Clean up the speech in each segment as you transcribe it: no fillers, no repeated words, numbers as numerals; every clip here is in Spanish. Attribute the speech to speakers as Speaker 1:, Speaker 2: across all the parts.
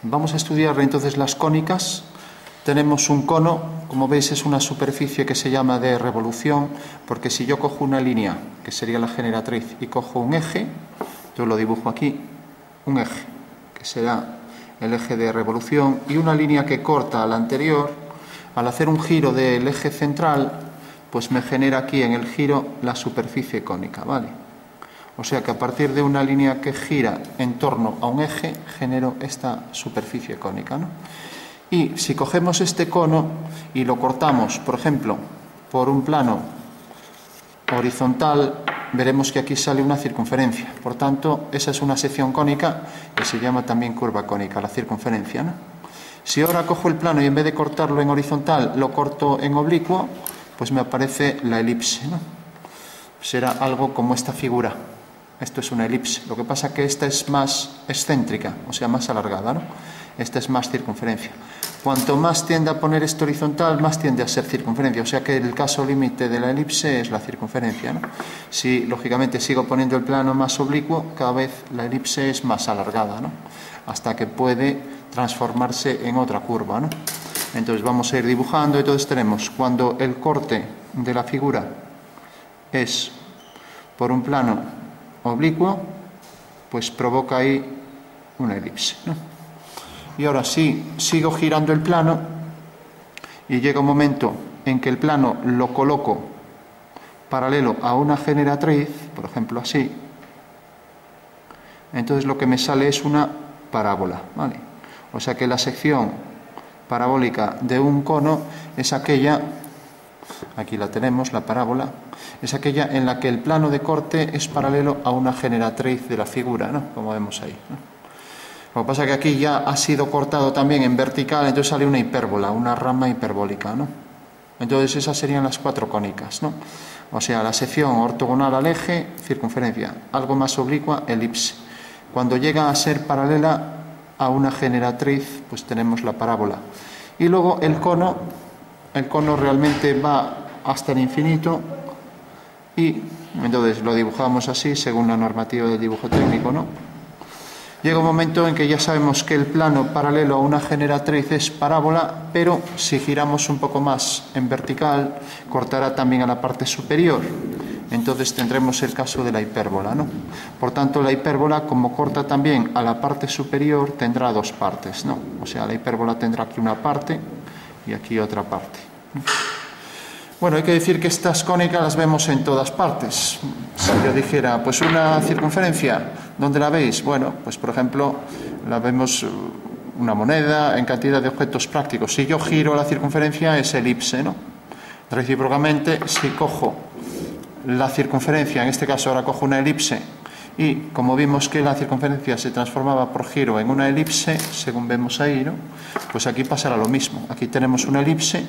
Speaker 1: Vamos a estudiar entonces las cónicas. Tenemos un cono, como veis es una superficie que se llama de revolución, porque si yo cojo una línea, que sería la generatriz, y cojo un eje, yo lo dibujo aquí, un eje, que será el eje de revolución, y una línea que corta al anterior, al hacer un giro del eje central, pues me genera aquí en el giro la superficie cónica, ¿vale? O sea que a partir de una línea que gira en torno a un eje, genero esta superficie cónica, ¿no? Y si cogemos este cono y lo cortamos, por ejemplo, por un plano horizontal, veremos que aquí sale una circunferencia. Por tanto, esa es una sección cónica que se llama también curva cónica, la circunferencia, ¿no? Si ahora cojo el plano y en vez de cortarlo en horizontal lo corto en oblicuo, pues me aparece la elipse, ¿no? Será algo como esta figura. Esto es una elipse. Lo que pasa es que esta es más excéntrica, o sea, más alargada, ¿no? Esta es más circunferencia. Cuanto más tiende a poner esto horizontal, más tiende a ser circunferencia. O sea que el caso límite de la elipse es la circunferencia, ¿no? Si, lógicamente, sigo poniendo el plano más oblicuo, cada vez la elipse es más alargada, ¿no? Hasta que puede transformarse en otra curva, ¿no? Entonces vamos a ir dibujando. Entonces tenemos, cuando el corte de la figura es por un plano oblicuo, pues provoca ahí una elipse, ¿no? Y ahora sí, sigo girando el plano y llega un momento en que el plano lo coloco paralelo a una generatriz, por ejemplo así, entonces lo que me sale es una parábola, ¿vale? O sea que la sección parabólica de un cono es aquella, aquí la tenemos, la parábola, es aquella en la que el plano de corte es paralelo a una generatriz de la figura, ¿no? Como vemos ahí, ¿no? Lo que pasa es que aquí ya ha sido cortado también en vertical, entonces sale una hipérbola, una rama hiperbólica, ¿no? Entonces esas serían las cuatro cónicas, ¿no? O sea, la sección ortogonal al eje, circunferencia, algo más oblicua, elipse. Cuando llega a ser paralela a una generatriz, pues tenemos la parábola. Y luego el cono realmente va hasta el infinito y entonces lo dibujamos así según la normativa del dibujo técnico, ¿no? Llega un momento en que ya sabemos que el plano paralelo a una generatriz es parábola, pero si giramos un poco más en vertical, cortará también a la parte superior. Entonces tendremos el caso de la hipérbola, ¿no? Por tanto, la hipérbola, como corta también a la parte superior, tendrá dos partes, ¿no? O sea, la hipérbola tendrá aquí una parte y aquí otra parte. Bueno, hay que decir que estas cónicas las vemos en todas partes. Si yo dijera, pues una circunferencia, ¿dónde la veis? Bueno, pues por ejemplo, la vemos una moneda en cantidad de objetos prácticos. Si yo giro la circunferencia es elipse, ¿no? Recíprocamente, si cojo la circunferencia, en este caso ahora cojo una elipse, y como vimos que la circunferencia se transformaba por giro en una elipse, según vemos ahí, ¿no? Pues aquí pasará lo mismo. Aquí tenemos una elipse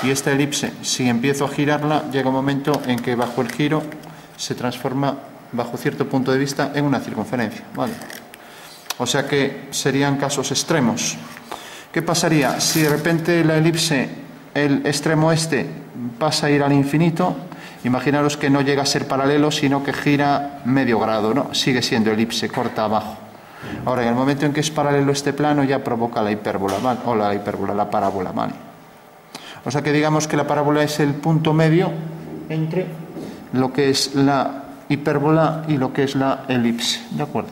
Speaker 1: y esta elipse, si empiezo a girarla, llega un momento en que bajo el giro se transforma, bajo cierto punto de vista, en una circunferencia, ¿vale? O sea que serían casos extremos. ¿Qué pasaría si de repente la elipse, el extremo este, pasa a ir al infinito? Imaginaros que no llega a ser paralelo, sino que gira medio grado, ¿no? Sigue siendo elipse, corta abajo. Ahora, en el momento en que es paralelo este plano, ya provoca la hipérbola, ¿vale? O la hipérbola, la parábola, ¿vale? O sea que digamos que la parábola es el punto medio entre lo que es la hipérbola y lo que es la elipse, ¿de acuerdo?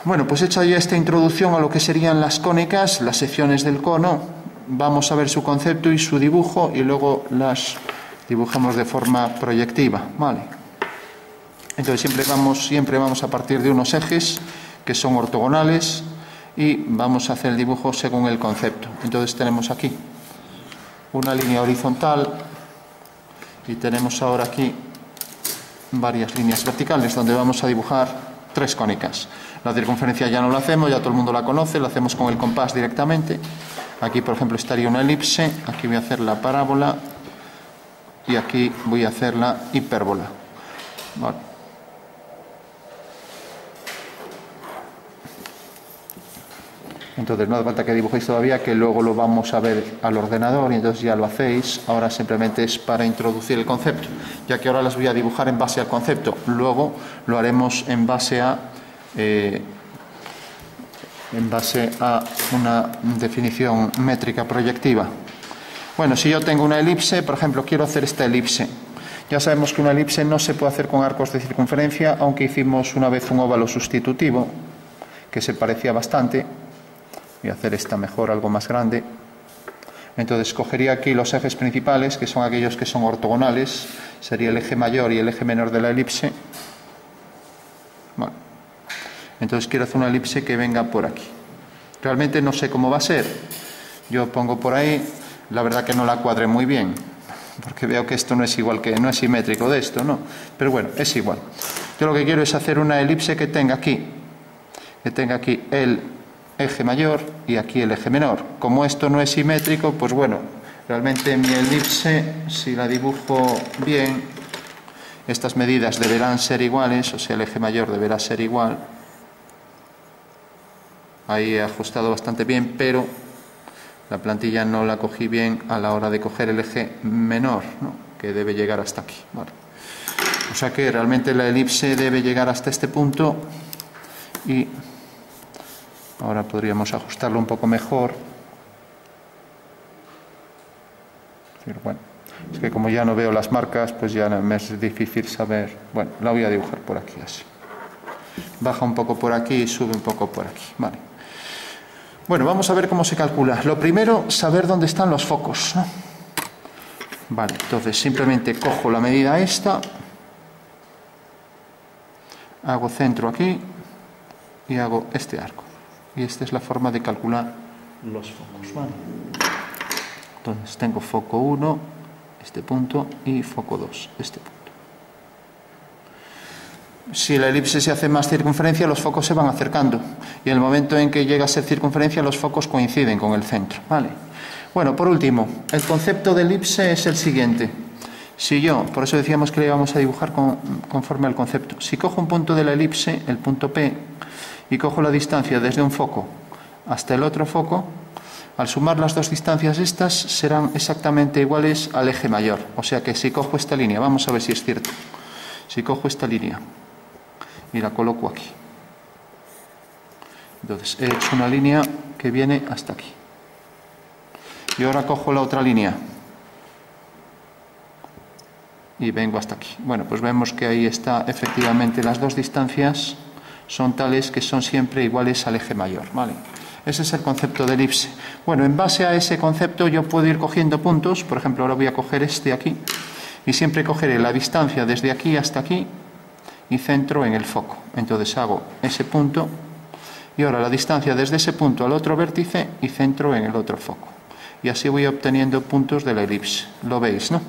Speaker 1: Bueno, pues hecha ya esta introducción a lo que serían las cónicas, las secciones del cono, vamos a ver su concepto y su dibujo y luego las dibujamos de forma proyectiva, ¿vale? Entonces siempre vamos a partir de unos ejes que son ortogonales y vamos a hacer el dibujo según el concepto. Entonces tenemos aquí una línea horizontal y tenemos ahora aquí varias líneas verticales donde vamos a dibujar tres cónicas. La circunferencia ya no la hacemos, ya todo el mundo la conoce, la hacemos con el compás directamente. Aquí, por ejemplo, estaría una elipse, aquí voy a hacer la parábola y aquí voy a hacer la hipérbola. Vale. Entonces no hace falta que dibujéis todavía, que luego lo vamos a ver al ordenador y entonces ya lo hacéis. Ahora simplemente es para introducir el concepto, ya que ahora las voy a dibujar en base al concepto. Luego lo haremos en base a en base a una definición métrica proyectiva. Bueno, si yo tengo una elipse, por ejemplo, quiero hacer esta elipse. Ya sabemos que una elipse no se puede hacer con arcos de circunferencia, aunque hicimos una vez un óvalo sustitutivo, que se parecía bastante. Voy a hacer esta mejor, algo más grande. Entonces cogería aquí los ejes principales, que son aquellos que son ortogonales, sería el eje mayor y el eje menor de la elipse. Bueno, entonces quiero hacer una elipse que venga por aquí. Realmente no sé cómo va a ser. Yo pongo por ahí, la verdad que no la cuadré muy bien, porque veo que esto no es igual, que no es simétrico de esto, ¿no? Pero bueno, es igual. Yo lo que quiero es hacer una elipse que tenga aquí el eje mayor y aquí el eje menor. Como esto no es simétrico, pues bueno, realmente mi elipse, si la dibujo bien, estas medidas deberán ser iguales, o sea, el eje mayor deberá ser igual. Ahí he ajustado bastante bien, pero la plantilla no la cogí bien a la hora de coger el eje menor, ¿no? Que debe llegar hasta aquí, ¿vale? O sea que realmente la elipse debe llegar hasta este punto y ahora podríamos ajustarlo un poco mejor. Pero bueno, es que como ya no veo las marcas, pues ya me es difícil saber. Bueno, la voy a dibujar por aquí así. Baja un poco por aquí y sube un poco por aquí, vale. Bueno, vamos a ver cómo se calcula. Lo primero, saber dónde están los focos, ¿no? Vale, entonces simplemente cojo la medida esta, hago centro aquí y hago este arco. Y esta es la forma de calcular los focos, ¿vale? Entonces tengo foco 1, este punto, y foco 2, este punto. Si la elipse se hace más circunferencia, los focos se van acercando. Y en el momento en que llega a ser circunferencia, los focos coinciden con el centro, ¿vale? Bueno, por último, el concepto de elipse es el siguiente. Si yo, por eso decíamos que le íbamos a dibujar conforme al concepto. Si cojo un punto de la elipse, el punto P, y cojo la distancia desde un foco hasta el otro foco, al sumar las dos distancias estas serán exactamente iguales al eje mayor. O sea que si cojo esta línea, vamos a ver si es cierto. Si cojo esta línea y la coloco aquí, entonces he hecho una línea que viene hasta aquí. Y ahora cojo la otra línea y vengo hasta aquí. Bueno, pues vemos que ahí está, efectivamente, las dos distancias son tales que son siempre iguales al eje mayor, ¿vale? Ese es el concepto de elipse. Bueno, en base a ese concepto yo puedo ir cogiendo puntos. Por ejemplo, ahora voy a coger este aquí y siempre cogeré la distancia desde aquí hasta aquí y centro en el foco. Entonces hago ese punto y ahora la distancia desde ese punto al otro vértice y centro en el otro foco. Y así voy obteniendo puntos de la elipse. ¿Lo veis, no?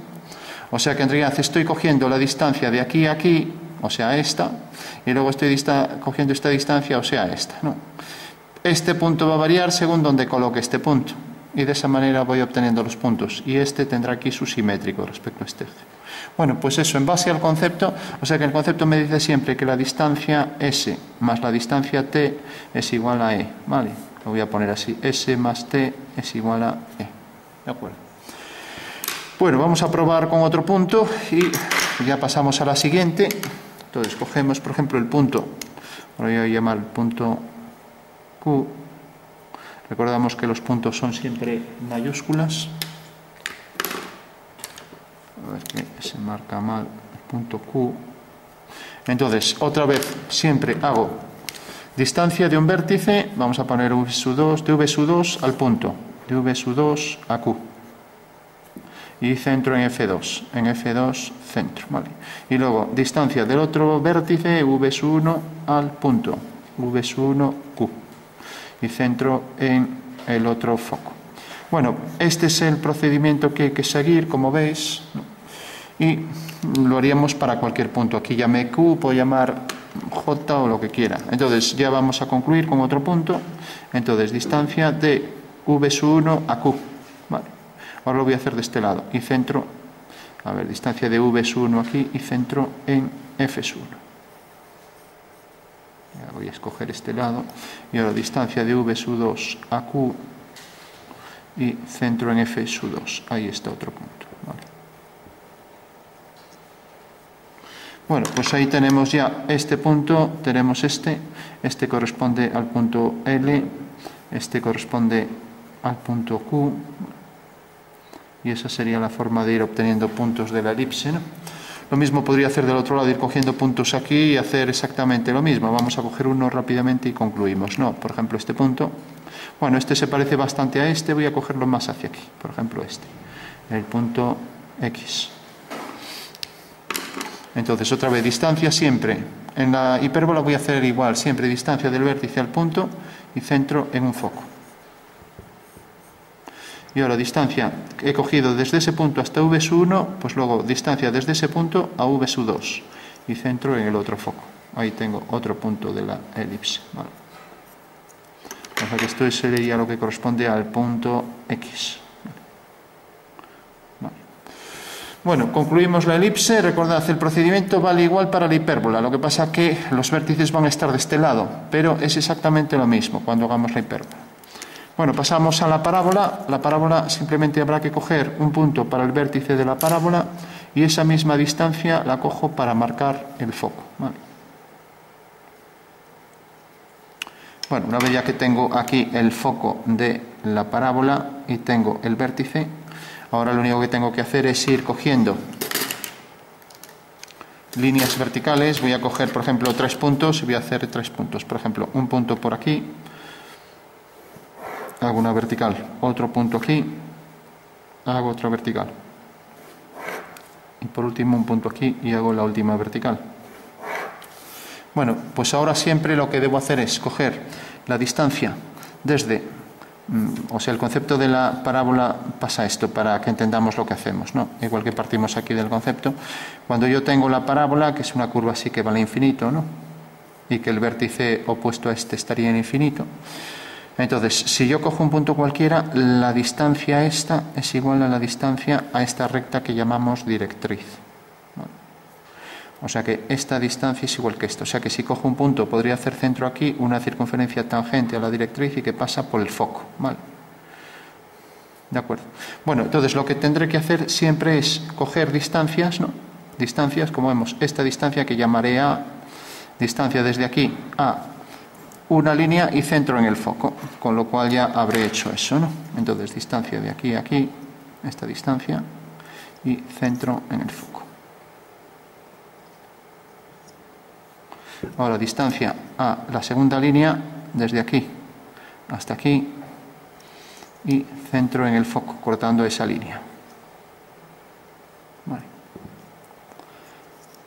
Speaker 1: O sea que en realidad estoy cogiendo la distancia de aquí a aquí, o sea esta, y luego estoy cogiendo esta distancia, o sea esta, ¿no? Este punto va a variar según donde coloque este punto. Y de esa manera voy obteniendo los puntos. Y este tendrá aquí su simétrico respecto a este eje. Bueno, pues eso, en base al concepto, o sea que el concepto me dice siempre que la distancia S más la distancia T es igual a E, ¿vale? Lo voy a poner así, S más T es igual a E. ¿De acuerdo? Bueno, vamos a probar con otro punto y ya pasamos a la siguiente. Entonces cogemos, por ejemplo, el punto, lo voy a llamar el punto Q. Recordamos que los puntos son siempre mayúsculas. A ver que se marca mal el punto Q. Entonces, otra vez, siempre hago distancia de un vértice, vamos a poner V sub 2, de V sub 2 al punto, de V sub 2 a Q. Y centro en F2, centro, ¿vale? Y luego, distancia del otro vértice, V sub 1 al punto, V sub 1, Q. Y centro en el otro foco. Bueno, este es el procedimiento que hay que seguir, como veis, y lo haríamos para cualquier punto. Aquí llamé Q, puedo llamar J o lo que quiera. Entonces ya vamos a concluir con otro punto. Entonces, distancia de V sub 1 a Q. Vale. Ahora lo voy a hacer de este lado. Y centro, a ver, distancia de V sub 1 aquí y centro en F sub 1. Voy a escoger este lado y ahora distancia de V sub 2 a Q y centro en F sub 2. Ahí está otro punto, ¿vale? Bueno, pues ahí tenemos ya este punto, tenemos este corresponde al punto L, este corresponde al punto Q, y esa sería la forma de ir obteniendo puntos de la elipse, ¿no? Lo mismo podría hacer del otro lado, ir cogiendo puntos aquí y hacer exactamente lo mismo. Vamos a coger uno rápidamente y concluimos. No, por ejemplo, este punto. Bueno, este se parece bastante a este, voy a cogerlo más hacia aquí. Por ejemplo, este, el punto X. Entonces, otra vez, distancia siempre. En la hipérbola voy a hacer igual, siempre distancia del vértice al punto y centro en un foco. Y ahora distancia que he cogido desde ese punto hasta V1, pues luego distancia desde ese punto a V2 y centro en el otro foco. Ahí tengo otro punto de la elipse. Vale. O sea que esto sería lo que corresponde al punto X. Vale. Bueno, concluimos la elipse. Recordad, el procedimiento vale igual para la hipérbola. Lo que pasa es que los vértices van a estar de este lado, pero es exactamente lo mismo cuando hagamos la hipérbola. Bueno, pasamos a la parábola. La parábola simplemente habrá que coger un punto para el vértice de la parábola y esa misma distancia la cojo para marcar el foco. ¿Vale? Bueno, una vez ya que tengo aquí el foco de la parábola y tengo el vértice, ahora lo único que tengo que hacer es ir cogiendo líneas verticales. Voy a coger, por ejemplo, 3 puntos y voy a hacer 3 puntos. Por ejemplo, un punto por aquí. Hago una vertical, otro punto aquí, hago otra vertical. Y por último un punto aquí y hago la última vertical. Bueno, pues ahora siempre lo que debo hacer es coger la distancia desde, o sea, el concepto de la parábola pasa esto para que entendamos lo que hacemos, ¿no? Igual que partimos aquí del concepto. Cuando yo tengo la parábola, que es una curva así que vale infinito, ¿no? Y que el vértice opuesto a este estaría en infinito. Entonces, si yo cojo un punto cualquiera, la distancia esta es igual a la distancia a esta recta que llamamos directriz. ¿Vale? O sea que esta distancia es igual que esto. O sea que si cojo un punto, podría hacer centro aquí, una circunferencia tangente a la directriz y que pasa por el foco. ¿Vale? ¿De acuerdo? Bueno, entonces lo que tendré que hacer siempre es coger distancias, ¿no? Distancias, como vemos, esta distancia que llamaré A, distancia desde aquí a una línea y centro en el foco, con lo cual ya habré hecho eso, ¿no? Entonces, distancia de aquí a aquí, esta distancia, y centro en el foco. Ahora, distancia a la segunda línea, desde aquí hasta aquí, y centro en el foco, cortando esa línea. Vale.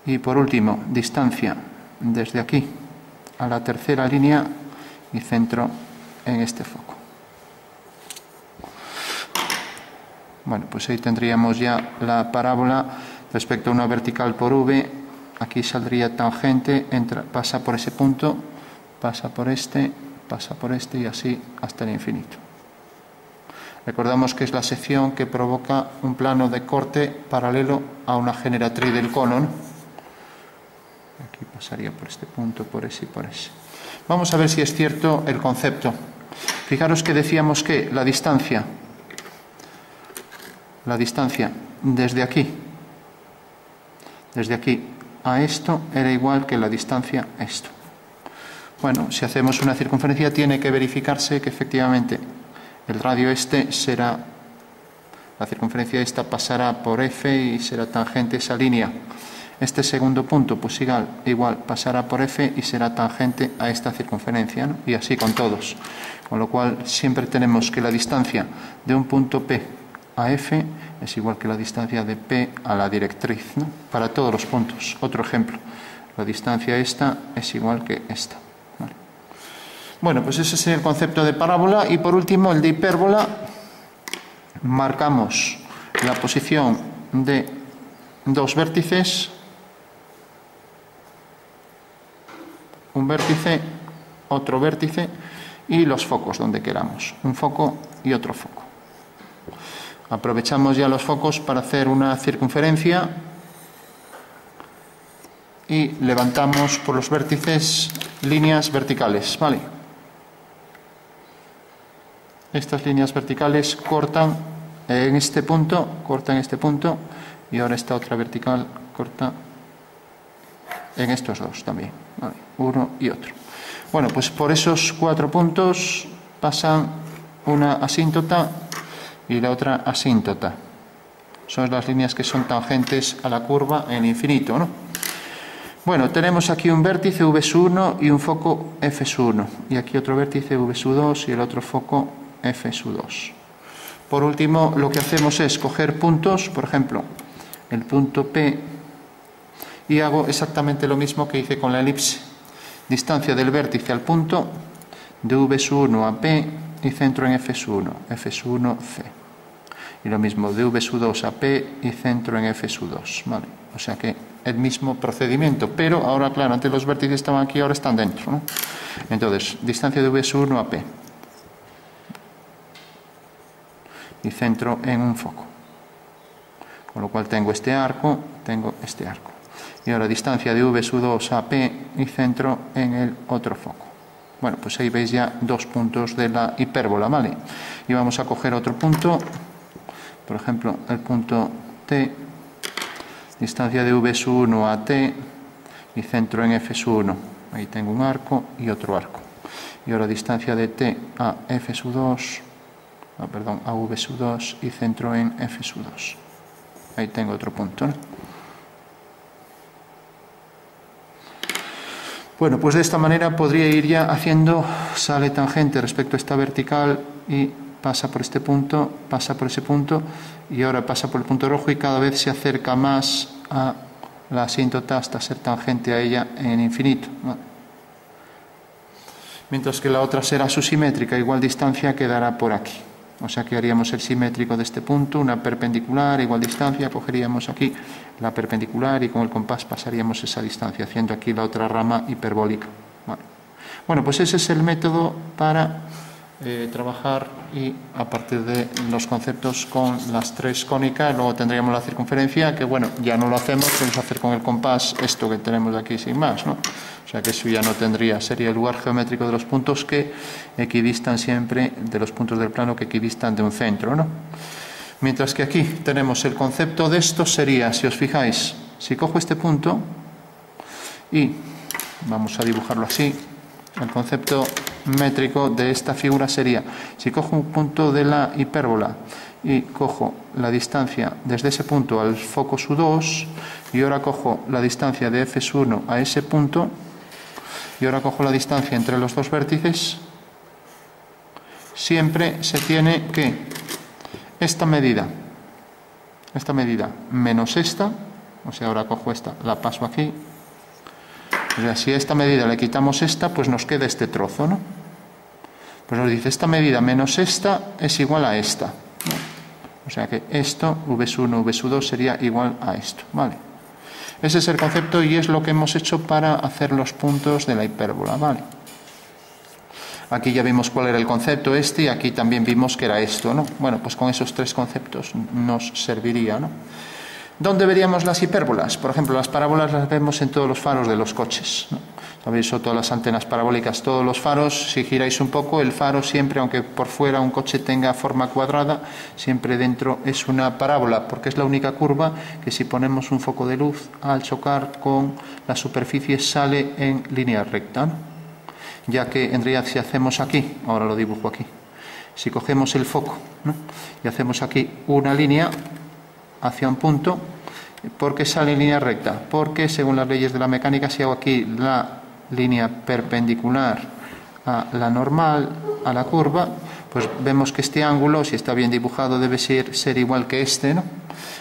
Speaker 1: Y por último, distancia desde aquí a la tercera línea y centro en este foco. Bueno, pues ahí tendríamos ya la parábola respecto a una vertical por V. Aquí saldría tangente, pasa por ese punto, pasa por este y así hasta el infinito. Recordamos que es la sección que provoca un plano de corte paralelo a una generatriz del cono, ¿no? Aquí pasaría por este punto, por ese y por ese. Vamos a ver si es cierto el concepto. Fijaros que decíamos que la distancia desde aquí a esto era igual que la distancia a esto. Bueno, si hacemos una circunferencia tiene que verificarse que efectivamente el radio este será, la circunferencia esta pasará por F y será tangente esa línea. Este segundo punto, pues igual pasará por F y será tangente a esta circunferencia, ¿no? Y así con todos. Con lo cual siempre tenemos que la distancia de un punto P a F es igual que la distancia de P a la directriz, ¿no? Para todos los puntos. Otro ejemplo, la distancia esta es igual que esta. ¿Vale? Bueno, pues ese es el concepto de parábola. Y por último, el de hipérbola. Marcamos la posición de dos vértices. Un vértice, otro vértice y los focos donde queramos. Un foco y otro foco. Aprovechamos ya los focos para hacer una circunferencia y levantamos por los vértices líneas verticales, ¿vale? Estas líneas verticales cortan en este punto y ahora esta otra vertical corta en estos dos también, ¿vale? Uno y otro. Bueno, pues por esos 4 puntos pasan una asíntota y la otra asíntota. Son las líneas que son tangentes a la curva en el infinito, ¿no? Bueno, tenemos aquí un vértice V1 y un foco F1. Y aquí otro vértice V2 y el otro foco F2. Por último, lo que hacemos es coger puntos, por ejemplo, el punto P, y hago exactamente lo mismo que hice con la elipse. Distancia del vértice al punto de V1 a P y centro en F1, F1C. Y lo mismo de V2 a P y centro en F2, ¿vale? O sea que el mismo procedimiento, pero ahora, claro, antes los vértices estaban aquí, ahora están dentro, ¿no? Entonces, distancia de V1 a P y centro en un foco. Con lo cual tengo este arco, tengo este arco. Y ahora distancia de V2 a P y centro en el otro foco. Bueno, pues ahí veis ya 2 puntos de la hipérbola, ¿vale? Y vamos a coger otro punto, por ejemplo, el punto T, distancia de V1 a T y centro en F1. Ahí tengo un arco y otro arco. Y ahora distancia de T a F2, a V2 y centro en F2. Ahí tengo otro punto, ¿no? Bueno, pues de esta manera podría ir ya haciendo, sale tangente respecto a esta vertical y pasa por este punto, pasa por ese punto y ahora pasa por el punto rojo y cada vez se acerca más a la asíntota hasta ser tangente a ella en infinito, ¿no? Mientras que la otra será su simétrica, igual distancia quedará por aquí. O sea que haríamos el simétrico de este punto, una perpendicular, igual distancia, cogeríamos aquí la perpendicular y con el compás pasaríamos esa distancia, haciendo aquí la otra rama hiperbólica. Bueno, pues ese es el método para trabajar y a partir de los conceptos con las 3 cónicas. Luego tendríamos la circunferencia, que bueno, ya no lo hacemos, podemos hacer con el compás esto que tenemos aquí sin más, ¿no? O sea que eso ya no tendría, sería el lugar geométrico de los puntos que equidistan siempre, de los puntos del plano que equidistan de un centro, ¿no? Mientras que aquí tenemos el concepto de esto sería, si os fijáis, si cojo este punto y vamos a dibujarlo así, el concepto métrico de esta figura sería, si cojo un punto de la hipérbola y cojo la distancia desde ese punto al foco U2 y ahora cojo la distancia de F1 a ese punto y ahora cojo la distancia entre los dos vértices, siempre se tiene que esta medida menos esta, o sea, ahora cojo esta, la paso aquí. O sea, si a esta medida le quitamos esta, pues nos queda este trozo, ¿no? Pues nos dice, esta medida menos esta es igual a esta, ¿no? O sea que esto, V1, V2 sería igual a esto, ¿vale? Ese es el concepto y es lo que hemos hecho para hacer los puntos de la hipérbola, ¿vale? Aquí ya vimos cuál era el concepto este y aquí también vimos que era esto, ¿no? Bueno, pues con esos 3 conceptos nos serviría, ¿no? ¿Dónde veríamos las hipérbolas? Por ejemplo, las parábolas las vemos en todos los faros de los coches, ¿no? Sabéis, son todas las antenas parabólicas, todos los faros, si giráis un poco, el faro siempre, aunque por fuera un coche tenga forma cuadrada, siempre dentro es una parábola, porque es la única curva que si ponemos un foco de luz, al chocar con la superficie sale en línea recta, ¿no? Ya que en realidad si hacemos aquí, ahora lo dibujo aquí, si cogemos el foco, ¿no? Y hacemos aquí una línea hacia un punto, ¿por qué sale en línea recta? Porque según las leyes de la mecánica, si hago aquí la línea perpendicular a la normal, a la curva, pues vemos que este ángulo, si está bien dibujado, debe ser igual que este, ¿no?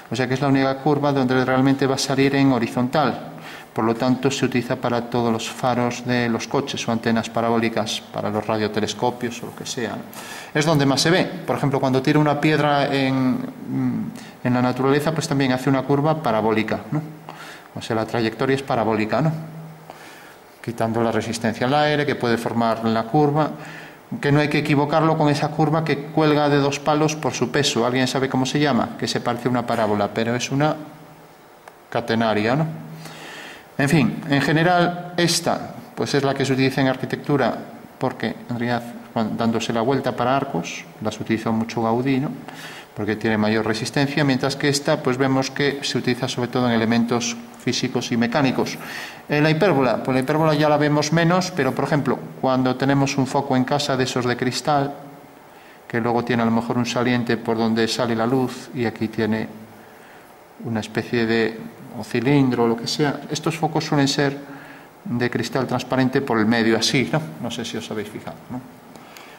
Speaker 1: O sea que es la única curva donde realmente va a salir en horizontal. Por lo tanto, se utiliza para todos los faros de los coches o antenas parabólicas, para los radiotelescopios o lo que sea. Es donde más se ve. Por ejemplo, cuando tira una piedra en la naturaleza, pues también hace una curva parabólica, ¿no? O sea, la trayectoria es parabólica, ¿no? Quitando la resistencia al aire, que puede formar la curva, que no hay que equivocarlo con esa curva que cuelga de 2 palos por su peso. ¿Alguien sabe cómo se llama? Que se parece a una parábola, pero es una catenaria, ¿no? En fin, en general esta pues es la que se utiliza en arquitectura porque en realidad dándose la vuelta para arcos, las utilizó mucho Gaudí, ¿no? Porque tiene mayor resistencia, mientras que esta pues vemos que se utiliza sobre todo en elementos físicos y mecánicos. La hipérbola, pues la hipérbola ya la vemos menos, pero por ejemplo, cuando tenemos un foco en casa de esos de cristal, que luego tiene a lo mejor un saliente por donde sale la luz, y aquí tiene una especie de o cilindro o lo que sea, estos focos suelen ser de cristal transparente por el medio, así, ¿no? No sé si os habéis fijado, ¿no?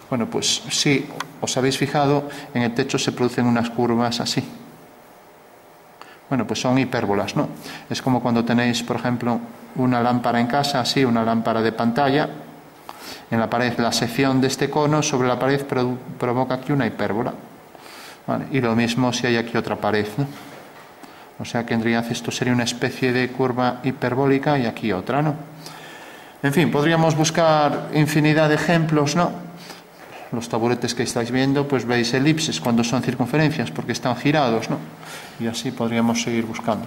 Speaker 1: Bueno, pues si os habéis fijado, en el techo se producen unas curvas así. Bueno, pues son hipérbolas, ¿no? Es como cuando tenéis, por ejemplo, una lámpara en casa, así, una lámpara de pantalla, en la pared, la sección de este cono sobre la pared provoca aquí una hipérbola, ¿vale? Y lo mismo si hay aquí otra pared, ¿no? O sea que en realidad esto sería una especie de curva hiperbólica y aquí otra, ¿no? En fin, podríamos buscar infinidad de ejemplos, ¿no? Los taburetes que estáis viendo, pues veis elipses cuando son circunferencias, porque están girados, ¿no? Y así podríamos seguir buscando.